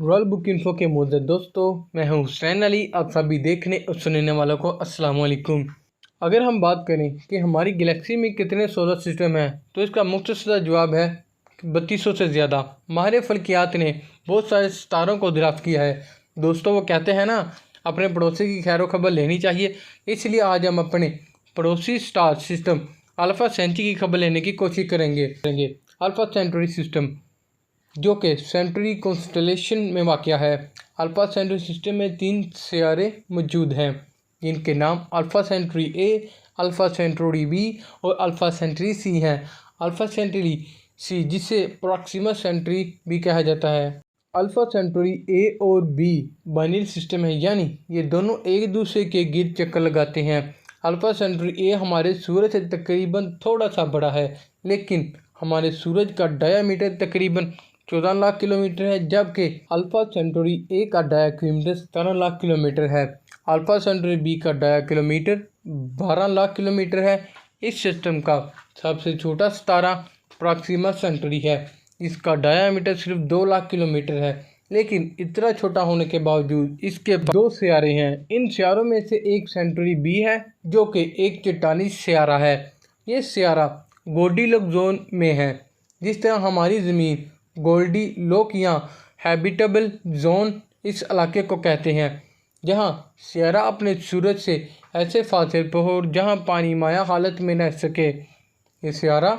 Royal book info के मोअज़्ज़ज़ दोस्तों, मैं हूं हुसैन अली। आप सभी देखने और सुनने वालों को अस्सलाम वालेकुम। अगर हम बात करें कि हमारी गैलेक्सी में कितने सोलर सिस्टम हैं, तो इसका मुख्तसर जवाब है 3200 से ज़्यादा। माहिर फल्कियात ने बहुत सारे सितारों को दरियाफ्त किया है। दोस्तों, वो कहते हैं ना, अपने पड़ोसी की खैर खबर लेनी चाहिए। इसलिए आज हम अपने पड़ोसी स्टार सिस्टम अल्फ़ा सेंचुरी की खबर लेने की कोशिश करेंगे। अल्फ़ा सेंचुरी सिस्टम जो कि सेंचुरी कॉन्स्टलेशन में वाक़या है। अल्फ़ा सेंचुरी सिस्टम में 3 सियारे मौजूद हैं, जिनके नाम Alpha Centauri A, Alpha Centauri B और अल्फ़ा सेंचुरी सी हैं। अल्फ़ा सेंचुरी सी, जिसे प्रॉक्सिमा सेंचुरी भी कहा जाता है। अल्फ़ा सेंचुरी ए और बी बाइनरी सिस्टम है, यानी ये दोनों एक दूसरे के गिर्द चक्कर लगाते हैं। अल्फ़ा सेंचुरी ए हमारे सूरज से तकरीबन थोड़ा सा बड़ा है, लेकिन हमारे सूरज का डायामीटर तकरीबन 14 लाख किलोमीटर है, जबकि अल्फ़ा सेंचुरी ए का डाया किलोमीटर 17 लाख किलोमीटर है। अल्फ़ा सेंचुरी बी का डाया किलोमीटर 12 लाख किलोमीटर है। इस सिस्टम का सबसे छोटा सितारा प्रॉक्सिमा सेंचुरी है। इसका डायामीटर सिर्फ 2 लाख किलोमीटर है, लेकिन इतना छोटा होने के बावजूद इसके 2 सियारे हैं। इन सियारों में से एक सेंचुरी बी है, जो कि एक चट्टानी सियारा है। ये सियारा गोल्डीलॉक जोन में है। जिस तरह हमारी ज़मीन गोल्डीलॉक या हैबिटेबल जोन इस इलाके को कहते हैं, जहां सियारा अपने सूरज से ऐसे फासिल पर हो जहां पानी माया हालत में रह सके। ये सियारा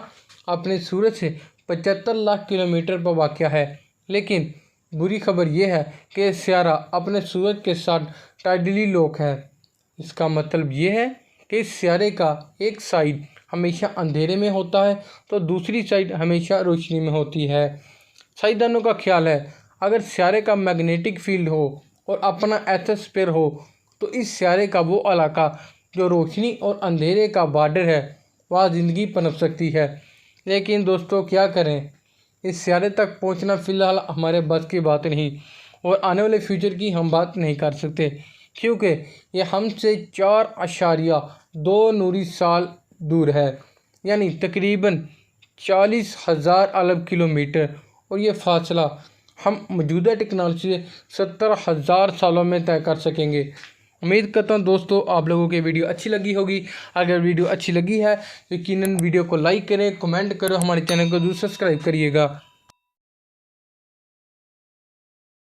अपने सूरज से 75 लाख किलोमीटर पर वाक़या है, लेकिन बुरी खबर यह है कि सियारा अपने सूरज के साथ टाइडली लॉक है। इसका मतलब ये है कि इस सियारे का एक साइड हमेशा अंधेरे में होता है, तो दूसरी साइड हमेशा रोशनी में होती है। साइंसदानों का ख्याल है, अगर सियारे का मैग्नेटिक फील्ड हो और अपना एथमॉस्फेयर हो, तो इस सियारे का वो इलाका जो रोशनी और अंधेरे का बॉर्डर है, वहाँ ज़िंदगी पनप सकती है। लेकिन दोस्तों, क्या करें, इस सियारे तक पहुँचना फ़िलहाल हमारे बस की बात नहीं, और आने वाले फ्यूचर की हम बात नहीं कर सकते, क्योंकि ये हमसे 4.2 नूरी साल दूर है, यानी तकरीबन 40,000 अरब किलोमीटर। और ये फासला हम मौजूदा टेक्नोलॉजी से 70,000 सालों में तय कर सकेंगे। उम्मीद करता हूँ दोस्तों, आप लोगों की वीडियो अच्छी लगी होगी। अगर वीडियो अच्छी लगी है तो यकीनन वीडियो को लाइक करें, कमेंट करो, हमारे चैनल को जरूर सब्सक्राइब करिएगा।